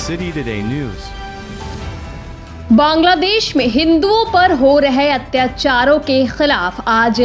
City Today News। Bangladesh में हिंदुओं पर हो रहे अत्याचारों के खिलाफ आज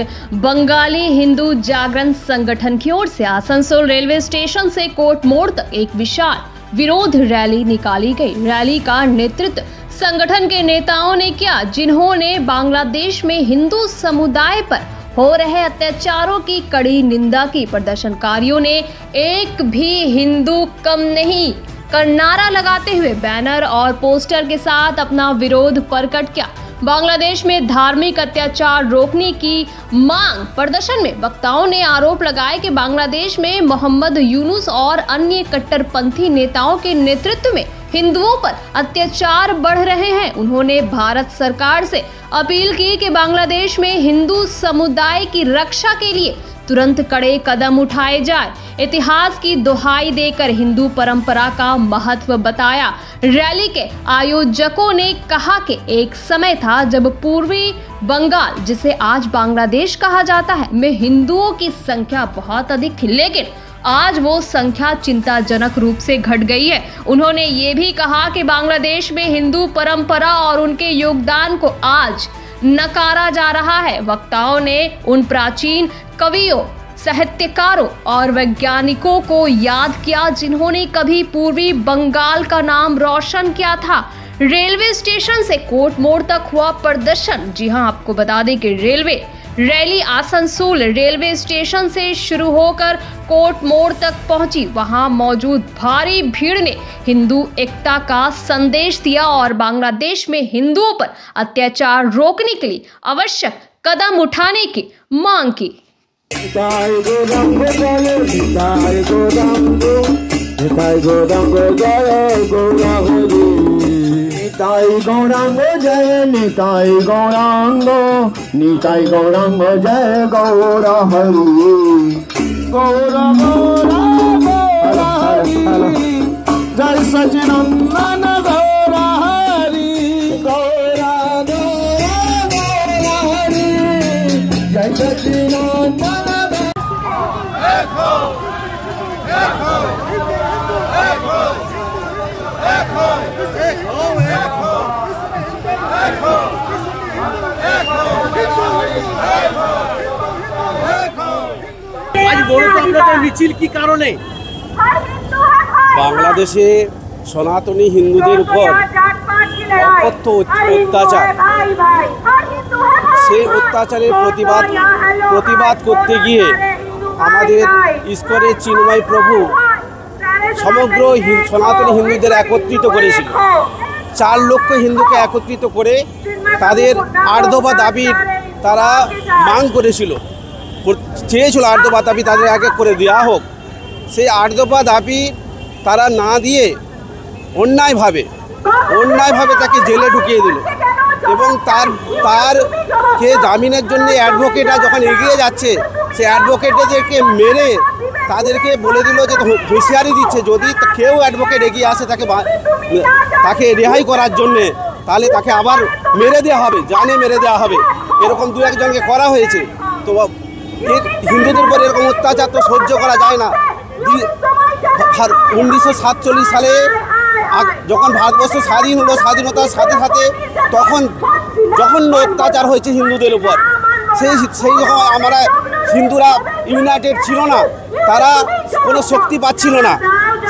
बंगाली हिंदू जागरण संगठन की ओर से आसनसोल रेलवे स्टेशन से कोर्ट मोड़ तक एक विशाल विरोध रैली निकाली गई। रैली का नेतृत्व संगठन के नेताओं ने किया, जिन्होंने बांग्लादेश में हिंदू समुदाय पर हो रहे अत्याचारों की कड़ी निंदा की। प्रदर्शनकारियों ने एक भी हिंदू कम नहीं का नारा लगाते हुए बैनर और पोस्टर के साथ अपना विरोध प्रकट किया। बांग्लादेश में धार्मिक अत्याचार रोकने की मांग प्रदर्शन में वक्ताओं ने आरोप लगाया कि बांग्लादेश में मोहम्मद यूनुस और अन्य कट्टरपंथी नेताओं के नेतृत्व में हिंदुओं पर अत्याचार बढ़ रहे हैं। उन्होंने भारत सरकार से अपील की कि बांग्लादेश में हिंदू समुदाय की रक्षा के लिए तुरंत कड़े कदम उठाए जाए। इतिहास की दुहाई देकर हिंदू परंपरा का महत्व बताया। रैली के आयोजकों ने कहा कि एक समय था जब पूर्वी बंगाल, जिसे आज बांग्लादेश कहा जाता है, में हिंदुओं की संख्या बहुत अधिक थी, लेकिन आज वो संख्या चिंताजनक रूप से घट गई है। उन्होंने ये भी कहा कि बांग्लादेश में हिंदू परंपरा और उनके योगदान को आज नकारा जा रहा है। वक्ताओं ने उन प्राचीन कवियों, साहित्यकारों और वैज्ञानिकों को याद किया जिन्होंने कभी पूर्वी बंगाल का नाम रोशन किया था। रेलवे स्टेशन से कोर्ट मोड़ तक हुआ प्रदर्शन। जी हां, आपको बता दें कि railway rally Asansol railway station से शुरू होकर कोर्ट मोड़ तक पहुंची। वहां मौजूद भारी भीड़ ने हिंदू एकता का संदेश दिया और बांग्लादेश में हिंदुओं पर अत्याचार रोकने के लिए आवश्यक कदम उठाने की मांग की। নিতাই গৌরাঙ্গ জয় নিতাই গৌরাঙ্গ, নিতাই গৌরাঙ্গ জয় গৌর হরি, গৌর গৌর গৌর হরি, জয় সচিনন্দন গৌর হরি, গৌর গৌর গৌর হরি, জয় সচিনন্দন। আজ বড় আপনাদের মিছিল কি কারণে? বাংলাদেশে সনাতনী হিন্দুদের উপর অকথ্য অত্যাচার, সেই অত্যাচারের প্রতিবাদ করতে গিয়ে আমাদের ইস্কনের চিন্ময় প্রভু সমগ্র সনাতনী হিন্দুদের একত্রিত করেছিল। 4 লক্ষ হিন্দুকে একত্রিত করে তাদের 8 দফা দাবির তারা মাং করেছিল, চেয়েছিল 8 দফা দাবি তাদের এক এক করে দেওয়া হোক। সেই 8 দফা দাবি তারা না দিয়ে অন্যায়ভাবে তাকে জেলে ঢুকিয়ে দিল এবং তারকে জামিনের জন্য অ্যাডভোকেটরা যখন এগিয়ে যাচ্ছে, সেই অ্যাডভোকেটদেরকে মেরে তাদেরকে বলে দিল যে হুঁশিয়ারি দিচ্ছে, যদি কেউ অ্যাডভোকেট এগিয়ে আসে তাকে রেহাই করার জন্যে, তাহলে তাকে আবার মেরে দেওয়া হবে, জানে মেরে দেওয়া হবে। এরকম 2-1 জনকে করা হয়েছে। তো হিন্দুদের উপর এরকম অত্যাচার তো সহ্য করা যায় না। 1947 সালে যখন ভারতবর্ষ স্বাধীন হলো, স্বাধীনতার সাথে সাথে তখন জঘন্য অত্যাচার হয়েছে হিন্দুদের উপর। সেই সময় আমরা হিন্দুরা ইউনাইটেড ছিল না, তারা কোনো শক্তি পাচ্ছিল না।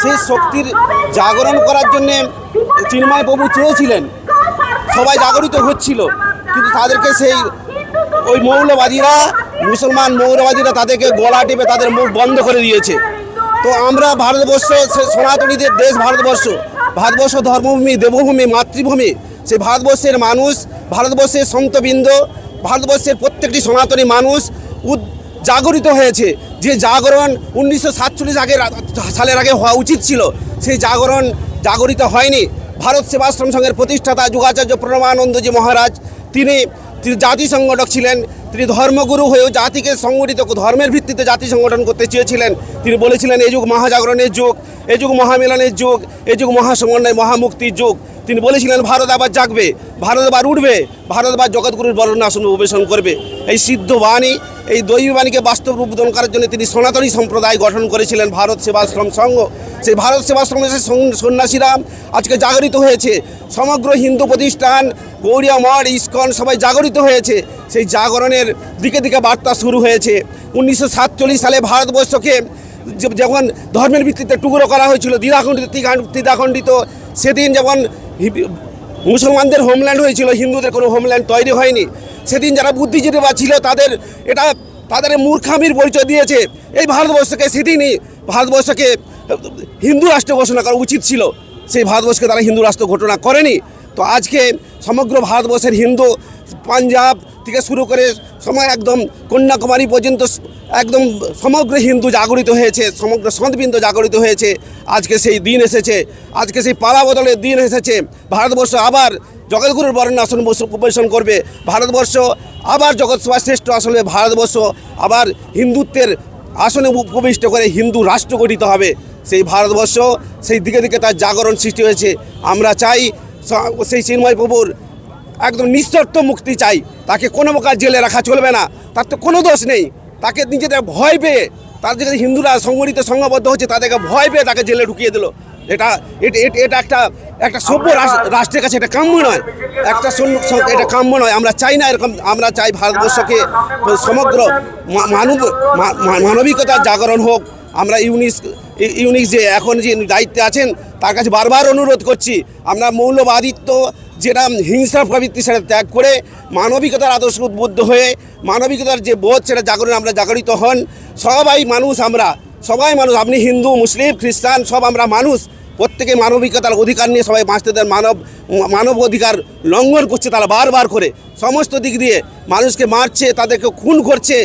সেই শক্তির জাগরণ করার জন্যে চিন্ময় প্রভু চেয়েছিলেন, সবাই জাগরিত হচ্ছিল, কিন্তু তাদেরকে সেই ওই মুসলমান মৌলবাদীরা তাদেরকে গলা টিপে তাদের মুখ বন্ধ করে দিয়েছে। তো আমরা ভারতবর্ষ, সনাতনীদের দেশ ভারতবর্ষ ধর্মভূমি, দেবভূমি, মাতৃভূমি, সেই ভারতবর্ষের মানুষ, ভারতবর্ষের সন্তবৃন্দ, ভারতবর্ষের প্রত্যেকটি সনাতনী মানুষ জাগরিত হয়েছে। যে জাগরণ 1947 সালের আগে হওয়া উচিত ছিল, সেই জাগরিত হয়নি। ভারত সেবাশ্রম সংঘের প্রতিষ্ঠাতা যুগাচার্য প্রণবানন্দজি মহারাজ, তিনি জাতি সংগঠক ছিলেন। তিনি ধর্মগুরু হয়েও জাতিকে সংগঠিত ধর্মের ভিত্তিতে জাতি সংগঠন করতে চেয়েছিলেন। তিনি বলেছিলেন এই যুগ মহাজাগরণের যুগ, এই যুগ মহামিলনের যুগ, এই যুগ মহাসমন্বয় মহামুক্তির যুগ। তিনি বলেছিলেন ভারত আবার জাগবে, ভারত আবার উঠবে, ভারত আবার জগৎগুরুর বরণ আসন উপবেশন করবে। এই সিদ্ধ বাণী, এই দৈবী বাণীকে বাস্তব রূপ প্রদান করার জন্য তিনি সনাতনী সম্প্রদায় গঠন করেছিলেন ভারত সেবাশ্রম সংঘ। সেই ভারত সেবাশ্রমের সন্ন্যাসীরা আজকে জাগরিত হয়েছে। সমগ্র হিন্দু প্রতিষ্ঠান, গৌড়িয়া মঠ, ইস্কন সবাই জাগরিত হয়েছে। সেই জাগরণের দিকে দিকে বার্তা শুরু হয়েছে। 1947 সালে ভারতবর্ষকে যখন ধর্মের ভিত্তিতে টুকরো করা হয়েছিল, দ্বিধাখণ্ডিত, সেদিন যখন মুসলমানদের হোমল্যান্ড হয়েছিল, হিন্দুদের কোনো হোমল্যান্ড তৈরি হয়নি। সেদিন যারা বুদ্ধিজীবীরা ছিল তাদের মূর্খামির পরিচয় দিয়েছে। এই ভারতবর্ষকে সেদিনই ভারতবর্ষকে হিন্দু রাষ্ট্র ঘোষণা করা উচিত ছিল। সেই ভারতবর্ষকে তারা হিন্দু রাষ্ট্র ঘোষণা করেনি। তো আজকে সমগ্র ভারতবর্ষের হিন্দু, পাঞ্জাব থেকে শুরু করে সময় একদম কন্যাকুমারী পর্যন্ত একদম সমগ্র হিন্দু জাগরিত হয়েছে, সমগ্র সন্তবৃন্দ জাগরিত হয়েছে। আজকে সেই দিন এসেছে, আজকে সেই পালা বদলের দিন এসেছে। ভারতবর্ষ আবার জগৎগুরুর বরণ আসন উপবেশন করবে, ভারতবর্ষ আবার জগৎ সভা শ্রেষ্ঠ আসলে, ভারতবর্ষ আবার হিন্দুত্বের আসনে উপবিষ্ট করে হিন্দু রাষ্ট্র গঠিত হবে। সেই ভারতবর্ষ সেই দিকে দিকে তার জাগরণ সৃষ্টি হয়েছে। আমরা চাই সেই চিন্ময় প্রভুর একদম নিঃশর্ত মুক্তি চাই। তাকে কোনো প্রকার জেলে রাখা চলবে না, তার তো কোনো দোষ নেই। তাকে নিজেদের ভয় পেয়ে, তার যে হিন্দুরা সংগঠিত সংঘবদ্ধ হচ্ছে তাদেরকে ভয় পেয়ে তাকে জেলে ঢুকিয়ে দিল। এটা একটা সভ্য রাষ্ট্রের কাছে এটা কাম্য নয়, এটা কাম্য নয়। আমরা চাই না এরকম। আমরা চাই ভারতবর্ষকে সমগ্র মানবিকতার জাগরণ হোক। আমরা ইউনিক যে এখন যে দায়িত্বে আছেন তার কাছে বারবার অনুরোধ করছি, আমরা মৌলবাদিত্ব যেটা হিংসা প্রবৃত্তি সেটা ত্যাগ করে মানবিকতার আদর্শ উদ্বুদ্ধ হয়ে মানবিকতার যে বোধ সেটা আমরা জাগরিত হন। সবাই মানুষ, সবাই মানুষ, আপনি হিন্দু, মুসলিম, খ্রিস্টান, সব আমরা মানুষ। প্রত্যেকে মানবিকতার অধিকার নিয়ে সবাই বাঁচতে দেন। মানব অধিকার লঙ্ঘন করছে তারা বারবার করে, সমস্ত দিক দিয়ে মানুষকে মারছে, তাদেরকে খুন করছে।